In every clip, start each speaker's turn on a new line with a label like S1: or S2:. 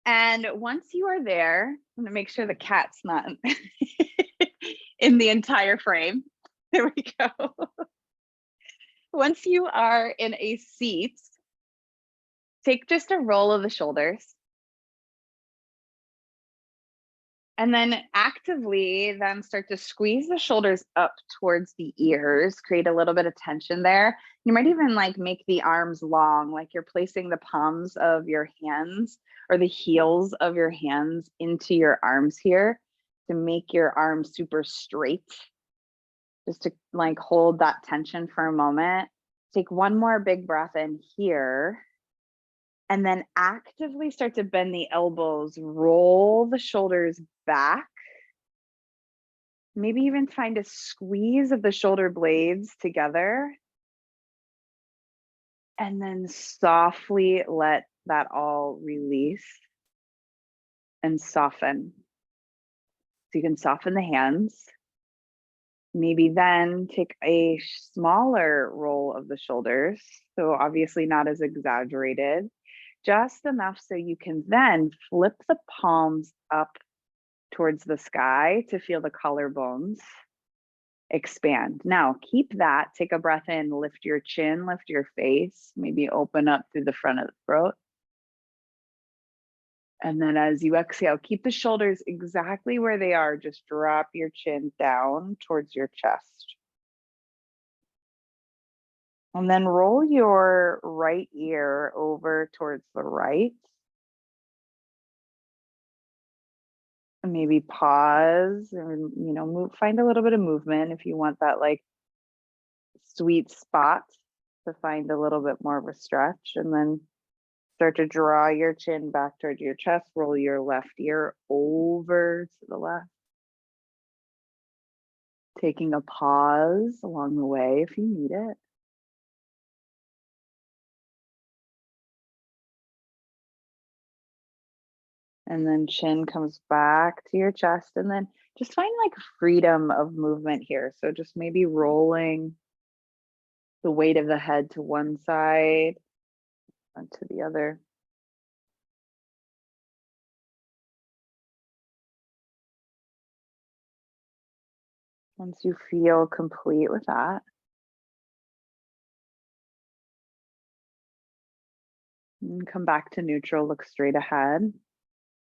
S1: And once you are there, I'm gonna make sure the cat's not in the entire frame. There we go. Once you are in a seat, take just a roll of the shoulders. And then actively then start to squeeze the shoulders up towards the ears, create a little bit of tension there. You might even like make the arms long, like you're placing the palms of your hands or the heels of your hands into your arms here to make your arms super straight. Just to like hold that tension for a moment. Take one more big breath in here. And then actively start to bend the elbows, roll the shoulders back. Maybe even find a squeeze of the shoulder blades together. And then softly let that all release and soften. So you can soften the hands. Maybe then take a smaller roll of the shoulders. So obviously not as exaggerated, just enough so you can then flip the palms up towards the sky to feel the collarbones expand. Now keep that, take a breath in, lift your chin, lift your face, maybe open up through the front of the throat. And then as you exhale, keep the shoulders exactly where they are. Just drop your chin down towards your chest. And then roll your right ear over towards the right. And maybe pause or, find a little bit of movement if you want that like sweet spot to find a little bit more of a stretch. And then start to draw your chin back towards your chest, roll your left ear over to the left. Taking a pause along the way if you need it. And then chin comes back to your chest, and then just find like freedom of movement here. So just maybe rolling the weight of the head to one side and to the other. Once you feel complete with that, and come back to neutral, look straight ahead,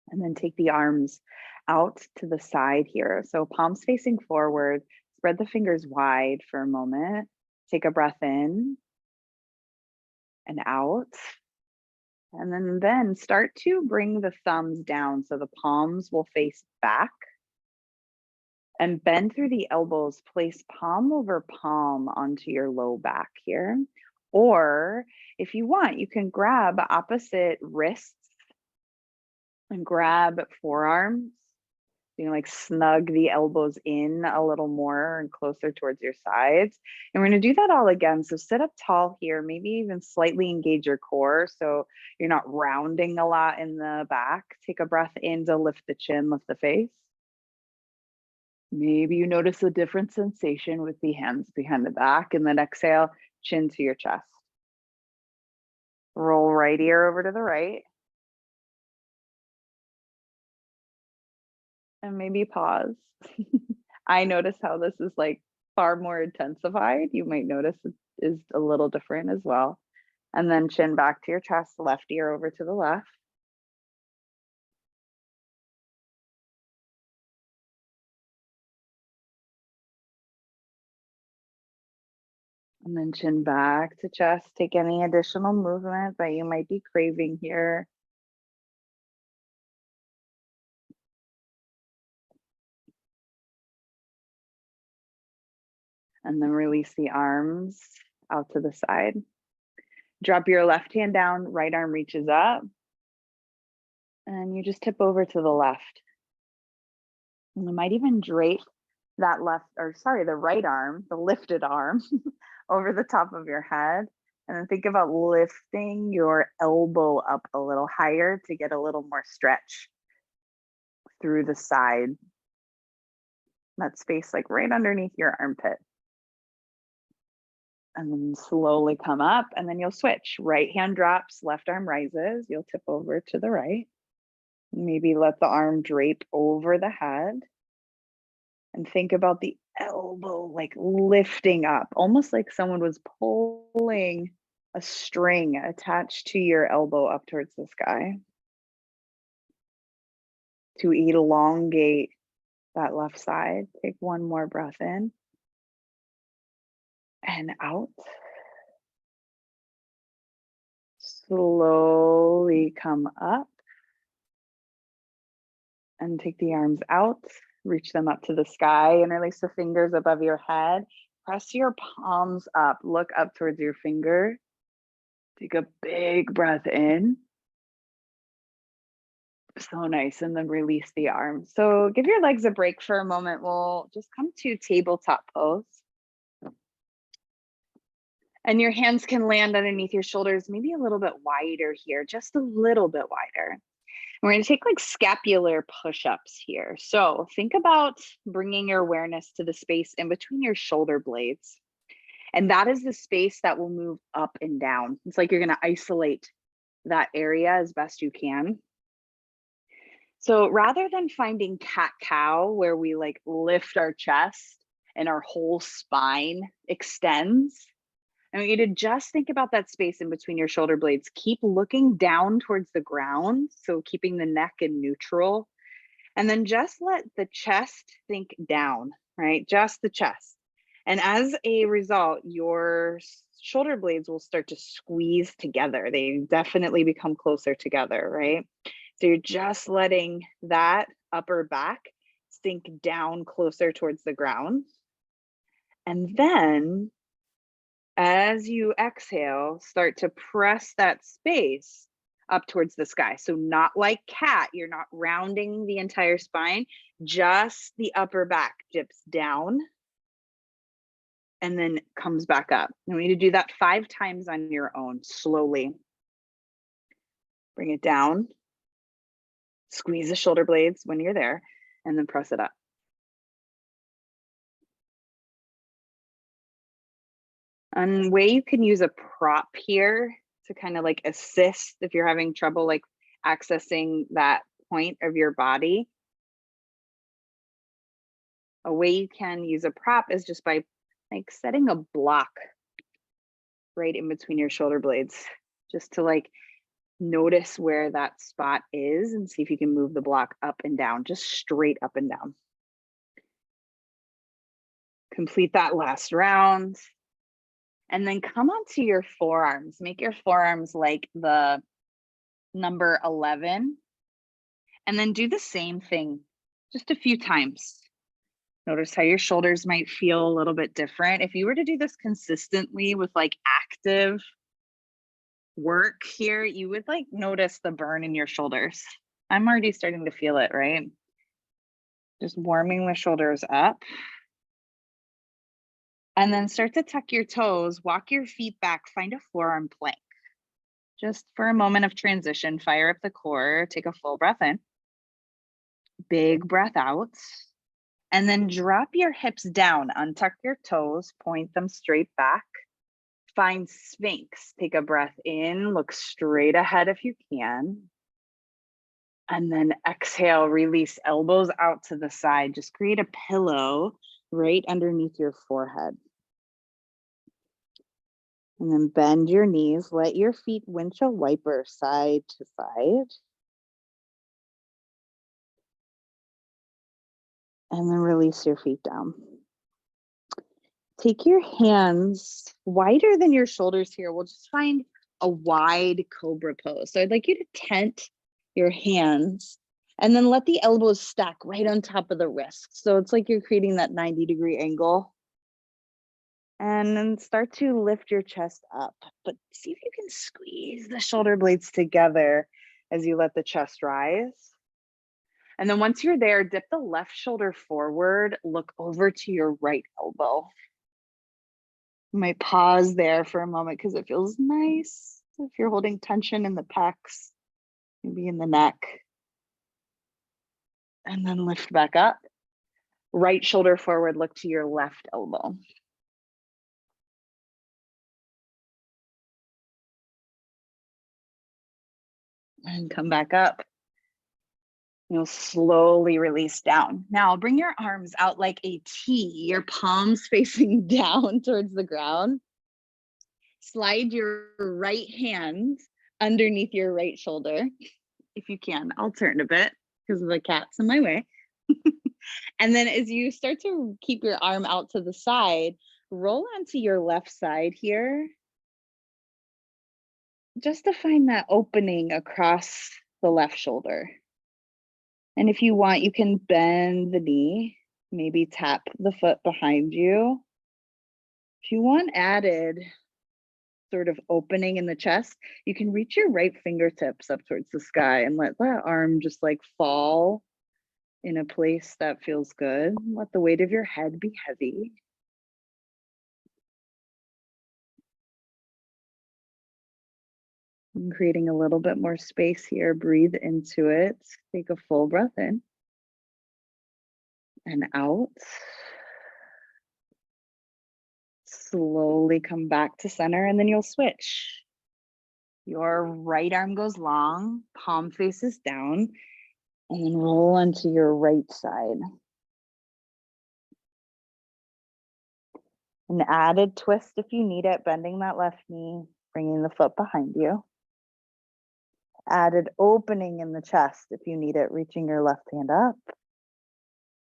S1: and then take the arms out to the side here. So palms facing forward, spread the fingers wide for a moment. Take a breath in and out. And then start to bring the thumbs down so the palms will face back. And bend through the elbows, place palm over palm onto your low back here. Or if you want, you can grab opposite wrists and grab forearms. You can like snug the elbows in a little more and closer towards your sides. And we're gonna do that all again. So sit up tall here, maybe even slightly engage your core so you're not rounding a lot in the back. Take a breath in to lift the chin, lift the face. Maybe you notice a different sensation with the hands behind the back, and then exhale, chin to your chest. Roll right ear over to the right. And maybe pause. I notice how this is like far more intensified. You might notice it is a little different as well. And then chin back to your chest, left ear over to the left. And then chin back to chest. Take any additional movement that you might be craving here. And then release the arms out to the side. Drop your left hand down, right arm reaches up. And you just tip over to the left. And you might even drape that the right arm, the lifted arm, over the top of your head. And then think about lifting your elbow up a little higher to get a little more stretch through the side. That space like right underneath your armpit. And then slowly come up, and then you'll switch. Right hand drops, left arm rises. You'll tip over to the right. Maybe let the arm drape over the head and think about the elbow like lifting up, almost like someone was pulling a string attached to your elbow up towards the sky. To elongate that left side, take one more breath in and out. Slowly come up and take the arms out, reach them up to the sky, interlace the fingers above your head. Press your palms up, look up towards your finger. Take a big breath in. So nice. And then release the arms. So give your legs a break for a moment. We'll just come to tabletop pose. And your hands can land underneath your shoulders, maybe a little bit wider here, just a little bit wider. We're going to take like scapular push-ups here. So think about bringing your awareness to the space in between your shoulder blades. And that is the space that will move up and down. It's like you're going to isolate that area as best you can. So rather than finding cat-cow, where we like lift our chest and our whole spine extends, I want you to just think about that space in between your shoulder blades. Keep looking down towards the ground, so keeping the neck in neutral. And then just let the chest sink down, right? Just the chest. And as a result, your shoulder blades will start to squeeze together. They definitely become closer together, right? So you're just letting that upper back sink down closer towards the ground. And then as you exhale, start to press that space up towards the sky. So not like cat, you're not rounding the entire spine, just the upper back dips down and then comes back up. And we need to do that 5 times on your own, slowly. Bring it down, squeeze the shoulder blades when you're there, and then press it up. And way you can use a prop here to kind of like assist if you're having trouble like accessing that point of your body. A way you can use a prop is just by like setting a block right in between your shoulder blades, just to like notice where that spot is and see if you can move the block up and down, just straight up and down. Complete that last round. And then come onto your forearms. Make your forearms like the number 11. And then do the same thing just a few times. Notice how your shoulders might feel a little bit different. If you were to do this consistently with like active work here, you would like notice the burn in your shoulders. I'm already starting to feel it, right? Just warming the shoulders up. And then start to tuck your toes, walk your feet back, find a forearm plank. Just for a moment of transition, fire up the core, take a full breath in. Big breath out. And then drop your hips down, untuck your toes, point them straight back. Find Sphinx, take a breath in, look straight ahead if you can. And then exhale, release elbows out to the side. Just create a pillow right underneath your forehead. And then bend your knees, let your feet windshield wiper side to side. And then release your feet down. Take your hands wider than your shoulders here. We'll just find a wide cobra pose. So I'd like you to tent your hands and then let the elbows stack right on top of the wrists. So it's like you're creating that 90-degree angle. And then start to lift your chest up, but see if you can squeeze the shoulder blades together as you let the chest rise. And then once you're there, dip the left shoulder forward, look over to your right elbow. You might pause there for a moment because it feels nice if you're holding tension in the pecs, maybe in the neck. And then lift back up. Right shoulder forward, look to your left elbow. And come back up. You'll slowly release down. Now bring your arms out like a T, your palms facing down towards the ground. Slide your right hand underneath your right shoulder, if you can. I'll turn a bit because the cat's in my way. And then as you start to keep your arm out to the side, roll onto your left side here, just to find that opening across the left shoulder. And if you want, you can bend the knee, maybe tap the foot behind you. If you want added sort of opening in the chest, you can reach your right fingertips up towards the sky and let that arm just like fall in a place that feels good. Let the weight of your head be heavy. And creating a little bit more space here, breathe into it. Take a full breath in and out. Slowly come back to center, and then you'll switch. Your right arm goes long, palm faces down, and then roll onto your right side. An added twist if you need it, bending that left knee, bringing the foot behind you. Added opening in the chest if you need it, reaching your left hand up.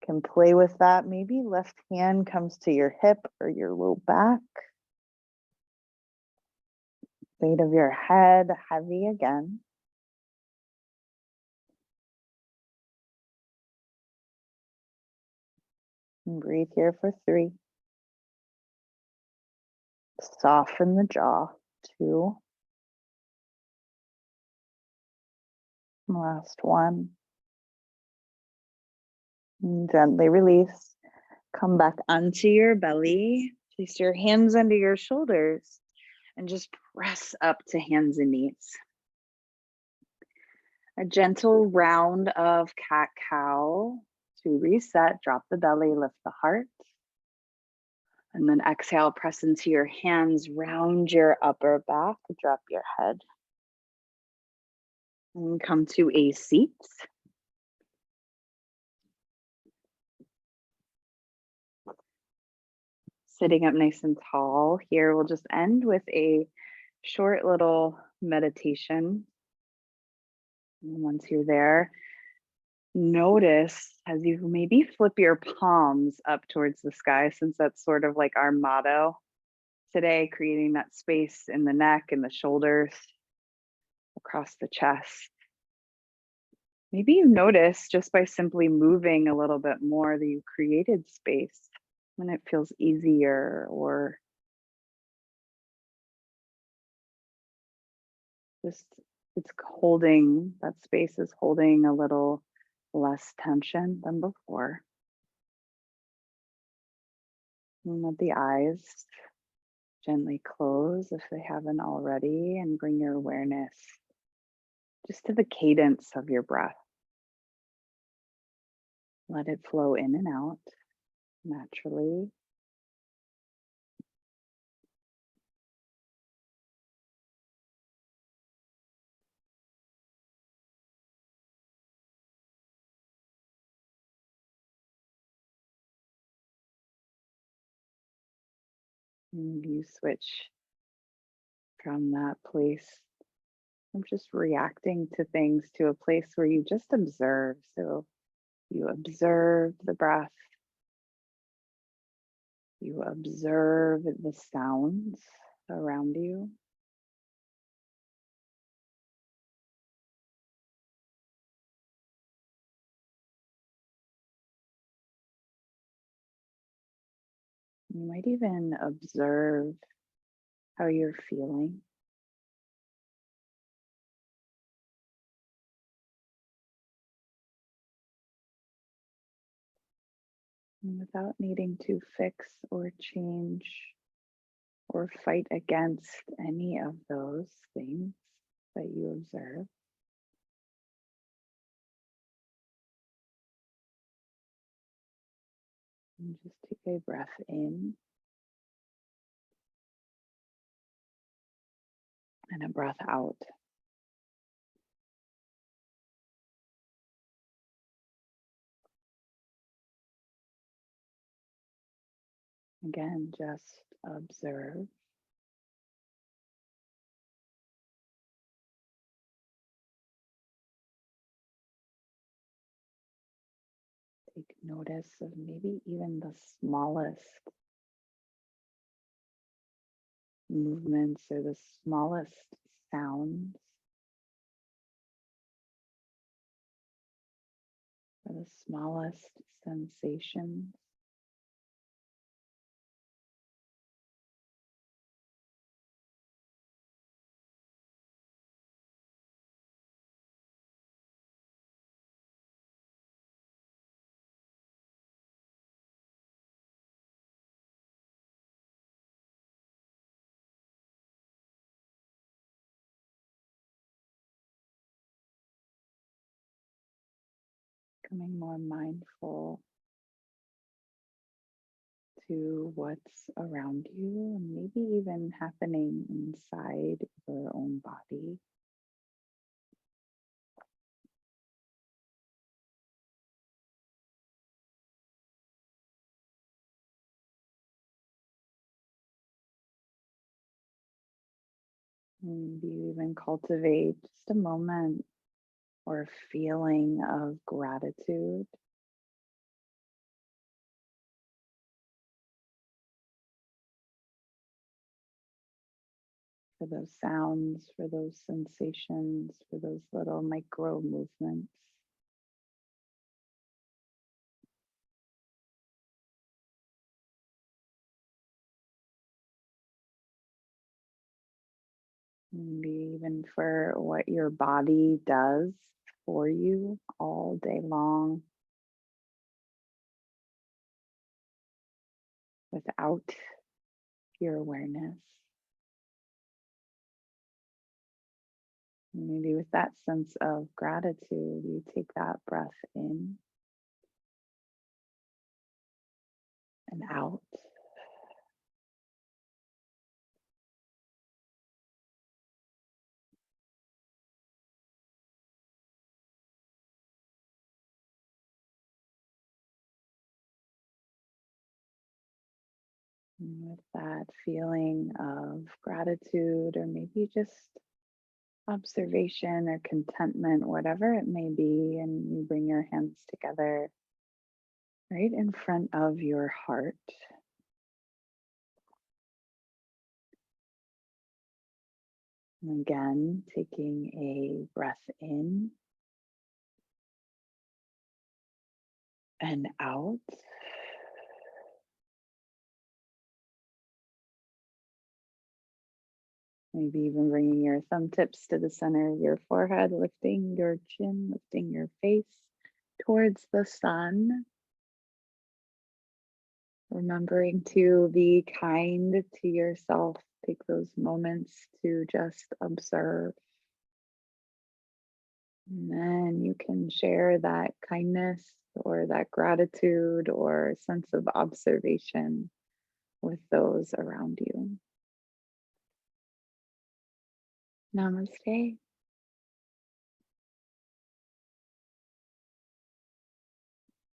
S1: Can play with that. Maybe left hand comes to your hip or your low back. Weight of your head heavy again. And breathe here for 3. Soften the jaw. 2. Last 1. And gently release. Come back onto your belly. Place your hands under your shoulders and just press up to hands and knees. A gentle round of cat-cow to reset. Drop the belly, lift the heart. And then exhale, press into your hands, round your upper back, drop your head. And come to a seat. Sitting up nice and tall. Here we'll just end with a short little meditation. And once you're there, notice as you maybe flip your palms up towards the sky, since that's sort of like our motto today, creating that space in the neck and the shoulders, across the chest. Maybe you notice just by simply moving a little bit more that you created space when it feels easier, or just it's holding, that space is holding a little less tension than before. And let the eyes gently close if they haven't already, and bring your awareness just to the cadence of your breath. Let it flow in and out naturally. And you switch from that place of just reacting to things to a place where you just observe. So you observe the breath, you observe the sounds around you. You might even observe how you're feeling. And without needing to fix or change or fight against any of those things that you observe. And just take a breath in and a breath out. Again, just observe. Take notice of maybe even the smallest movements or the smallest sounds or the smallest sensations. Becoming more mindful to what's around you and maybe even happening inside your own body. Maybe even cultivate just a moment or a feeling of gratitude for those sounds, for those sensations, for those little micro movements. Maybe even for what your body does for you all day long without your awareness. Maybe with that sense of gratitude, you take that breath in and out. And with that feeling of gratitude, or maybe just observation or contentment, whatever it may be, and you bring your hands together right in front of your heart. And again, taking a breath in and out. Maybe even bringing your thumb tips to the center of your forehead, lifting your chin, lifting your face towards the sun. Remembering to be kind to yourself. Take those moments to just observe. And then you can share that kindness or that gratitude or sense of observation with those around you. Namaste.